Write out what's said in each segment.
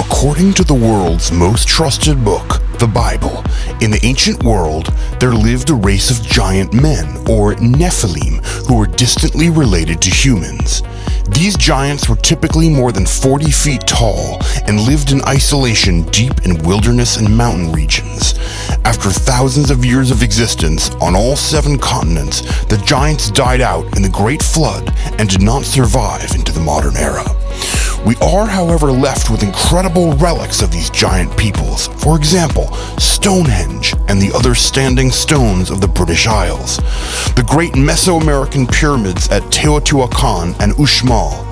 According to the world's most trusted book, the Bible, in the ancient world, there lived a race of giant men, or Nephilim, who were distantly related to humans. These giants were typically more than 40 feet tall and lived in isolation deep in wilderness and mountain regions. After thousands of years of existence on all 7 continents, the giants died out in the Great Flood and did not survive into the modern era. We are, however, left with incredible relics of these giant peoples. For example, Stonehenge and the other standing stones of the British Isles, the great Mesoamerican pyramids at Teotihuacan and Uxmal,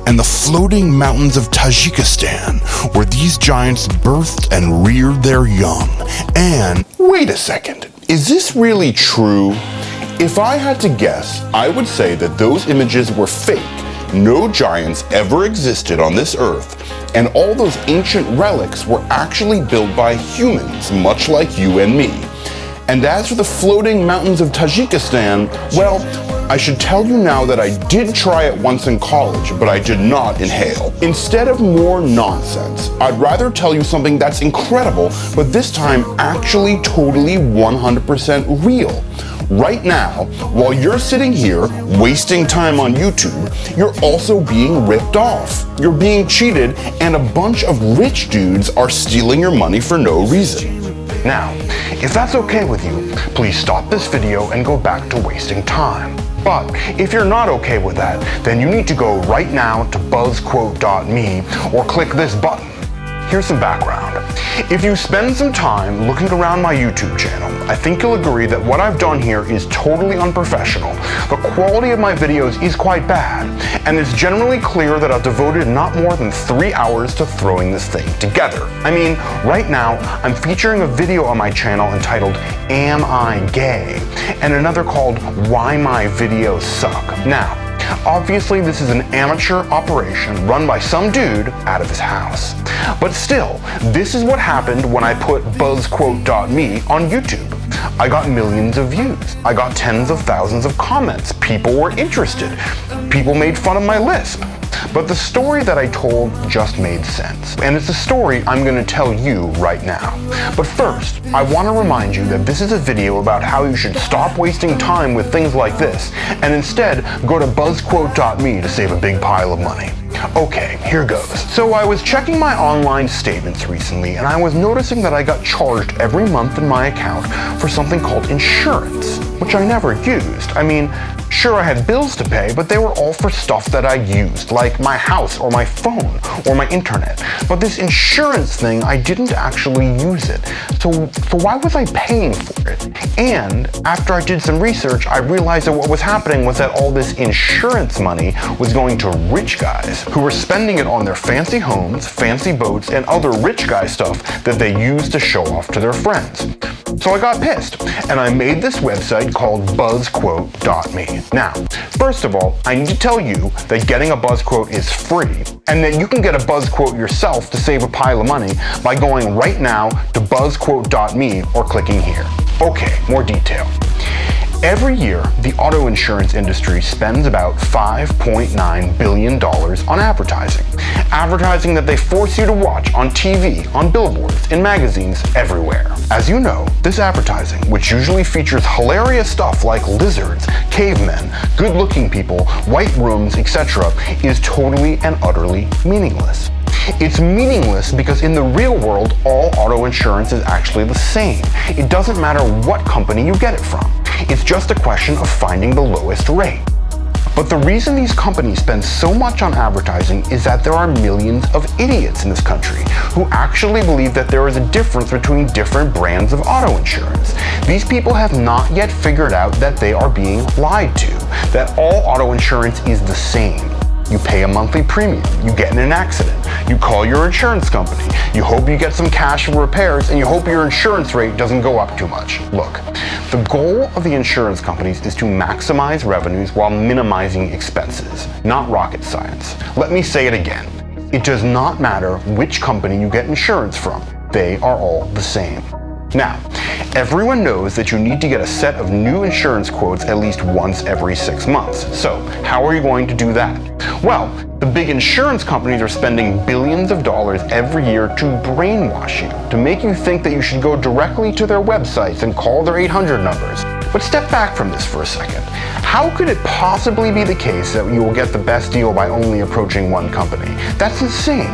and the floating mountains of Tajikistan, where these giants birthed and reared their young. And wait a second, is this really true? If I had to guess, I would say that those images were fake. No giants ever existed on this earth, and all those ancient relics were actually built by humans, much like you and me. And as for the floating mountains of Tajikistan, well, I should tell you now that I did try it once in college, but I did not inhale. Instead of more nonsense, I'd rather tell you something that's incredible, but this time actually totally 100% real. Right now, while you're sitting here wasting time on YouTube, you're also being ripped off. You're being cheated, and a bunch of rich dudes are stealing your money for no reason. Now, if that's okay with you, please stop this video and go back to wasting time. But if you're not okay with that, then you need to go right now to Buzzquote.me or click this button. Here's some background. If you spend some time looking around my YouTube channel, I think you'll agree that what I've done here is totally unprofessional. The quality of my videos is quite bad, and it's generally clear that I've devoted not more than 3 hours to throwing this thing together. I mean, right now, I'm featuring a video on my channel entitled, Am I Gay? And another called, Why My Videos Suck. Now, obviously, this is an amateur operation run by some dude out of his house. But still, this is what happened when I put Buzzquote.me on YouTube. I got millions of views. I got tens of thousands of comments. People were interested. People made fun of my lisp. But the story that I told just made sense. And it's a story I'm going to tell you right now. But first, I want to remind you that this is a video about how you should stop wasting time with things like this, and instead go to Buzzquote.me to save a big pile of money. Okay, here goes. So I was checking my online statements recently, and I was noticing that I got charged every month in my account for something called insurance, which I never used. I mean, sure, I had bills to pay, but they were all for stuff that I used, like my house or my phone or my internet. But this insurance thing, I didn't actually use it. So why was I paying for it? And after I did some research, I realized that what was happening was that all this insurance money was going to rich guys who were spending it on their fancy homes, fancy boats, and other rich guy stuff that they used to show off to their friends. So I got pissed, and I made this website called Buzzquote.me. Now, first of all, I need to tell you that getting a Buzzquote is free, and that you can get a Buzzquote yourself to save a pile of money by going right now to Buzzquote.me or clicking here. Okay, more detail. Every year, the auto insurance industry spends about $5.9 billion on advertising. Advertising that they force you to watch on TV, on billboards, in magazines, everywhere. As you know, this advertising, which usually features hilarious stuff like lizards, cavemen, good-looking people, white rooms, etc., is totally and utterly meaningless. It's meaningless because in the real world, all auto insurance is actually the same. It doesn't matter what company you get it from. It's just a question of finding the lowest rate. But the reason these companies spend so much on advertising is that there are millions of idiots in this country who actually believe that there is a difference between different brands of auto insurance. These people have not yet figured out that they are being lied to, that all auto insurance is the same. You pay a monthly premium, you get in an accident, you call your insurance company, you hope you get some cash for repairs, and you hope your insurance rate doesn't go up too much. Look, the goal of the insurance companies is to maximize revenues while minimizing expenses, not rocket science. Let me say it again. It does not matter which company you get insurance from. They are all the same. Now, everyone knows that you need to get a set of new insurance quotes at least once every 6 months. So, how are you going to do that? Well, the big insurance companies are spending billions of dollars every year to brainwash you, to make you think that you should go directly to their websites and call their 800 numbers. But step back from this for a second. How could it possibly be the case that you will get the best deal by only approaching one company? That's insane.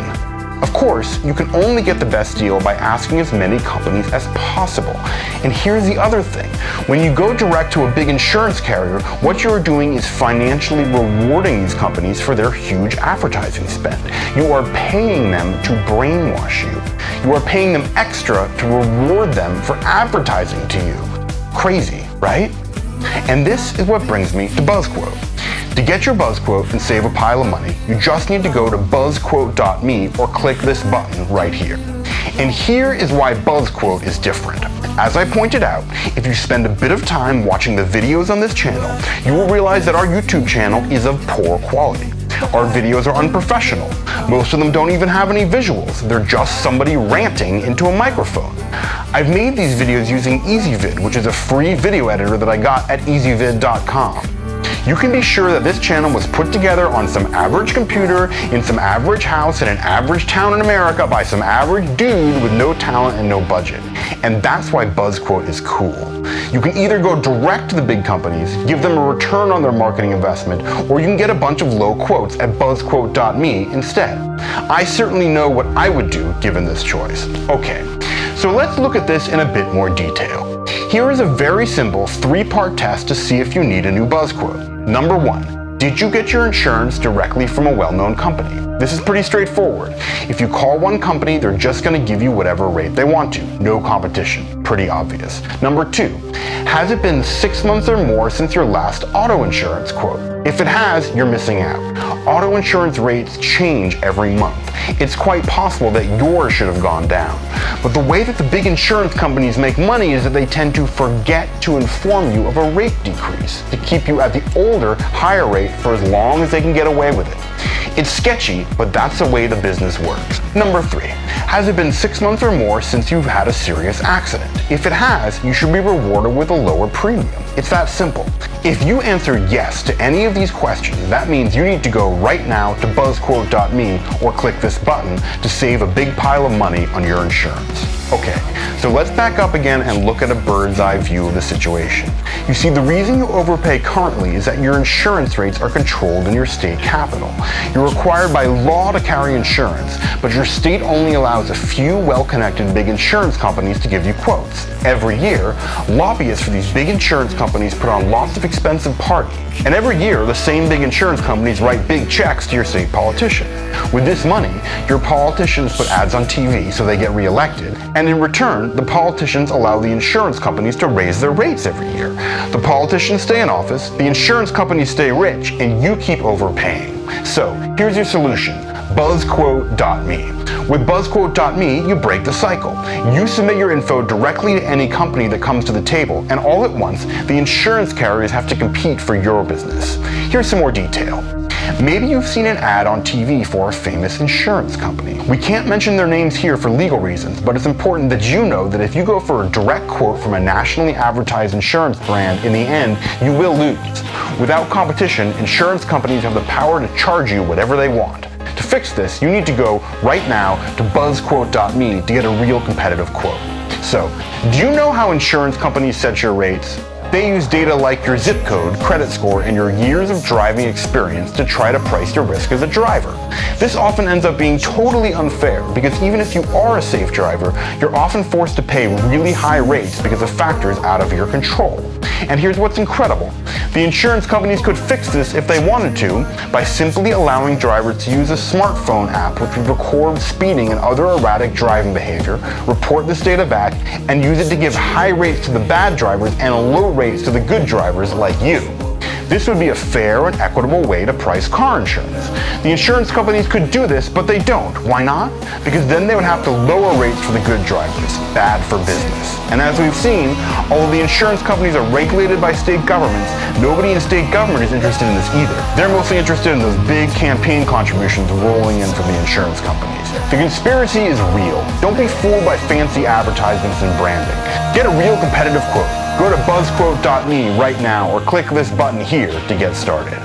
Of course, you can only get the best deal by asking as many companies as possible. And here's the other thing. When you go direct to a big insurance carrier, what you're doing is financially rewarding these companies for their huge advertising spend. You are paying them to brainwash you. You are paying them extra to reward them for advertising to you. Crazy, right? And this is what brings me to Buzzquote. To get your Buzzquote and save a pile of money, you just need to go to Buzzquote.me or click this button right here. And here is why Buzzquote is different. As I pointed out, if you spend a bit of time watching the videos on this channel, you will realize that our YouTube channel is of poor quality. Our videos are unprofessional. Most of them don't even have any visuals. They're just somebody ranting into a microphone. I've made these videos using EasyVid, which is a free video editor that I got at easyvid.com. You can be sure that this channel was put together on some average computer, in some average house, in an average town in America by some average dude with no talent and no budget. And that's why Buzzquote is cool. You can either go direct to the big companies, give them a return on their marketing investment, or you can get a bunch of low quotes at Buzzquote.me instead. I certainly know what I would do given this choice. Okay, so let's look at this in a bit more detail. Here is a very simple 3-part test to see if you need a new Buzzquote. Number 1, did you get your insurance directly from a well-known company? This is pretty straightforward. If you call one company, they're just going to give you whatever rate they want to. No competition. Pretty obvious. Number 2, has it been 6 months or more since your last auto insurance quote? If it has, you're missing out. Auto insurance rates change every month. It's quite possible that yours should have gone down. But the way that the big insurance companies make money is that they tend to forget to inform you of a rate decrease to keep you at the older, higher rate for as long as they can get away with it. It's sketchy, but that's the way the business works. Number 3, has it been 6 months or more since you've had a serious accident? If it has, you should be rewarded with a lower premium. It's that simple. If you answer yes to any of these questions, that means you need to go right now to Buzzquote.me or click this button to save a big pile of money on your insurance. Okay, so let's back up again and look at a bird's eye view of the situation. You see, the reason you overpay currently is that your insurance rates are controlled in your state capital. You're required by law to carry insurance, but your state only allows a few well-connected big insurance companies to give you quotes. Every year, lobbyists for these big insurance companies put on lots of expensive parties. And every year, the same big insurance companies write big checks to your state politician. With this money, your politicians put ads on TV so they get reelected, and in return, the politicians allow the insurance companies to raise their rates every year. The politicians stay in office, the insurance companies stay rich, and you keep overpaying. So, here's your solution. Buzzquote.me. With Buzzquote.me, you break the cycle. You submit your info directly to any company that comes to the table, and all at once, the insurance carriers have to compete for your business. Here's some more detail. Maybe you've seen an ad on TV for a famous insurance company. We can't mention their names here for legal reasons, but it's important that you know that if you go for a direct quote from a nationally advertised insurance brand, in the end, you will lose. Without competition, insurance companies have the power to charge you whatever they want. To fix this, you need to go right now to Buzzquote.me to get a real competitive quote. So, do you know how insurance companies set your rates? They use data like your zip code, credit score, and your years of driving experience to try to price your risk as a driver. This often ends up being totally unfair because even if you are a safe driver, you're often forced to pay really high rates because of factors out of your control. And here's what's incredible. The insurance companies could fix this if they wanted to by simply allowing drivers to use a smartphone app which would record speeding and other erratic driving behavior, report this data back, and use it to give high rates to the bad drivers and low rates to the good drivers like you. This would be a fair and equitable way to price car insurance. The insurance companies could do this, but they don't. Why not? Because then they would have to lower rates for the good drivers. Bad for business. And as we've seen, although the insurance companies are regulated by state governments, nobody in state government is interested in this either. They're mostly interested in those big campaign contributions rolling in from the insurance companies. The conspiracy is real. Don't be fooled by fancy advertisements and branding. Get a real competitive quote. Go to Buzzquote.me right now or click this button here to get started.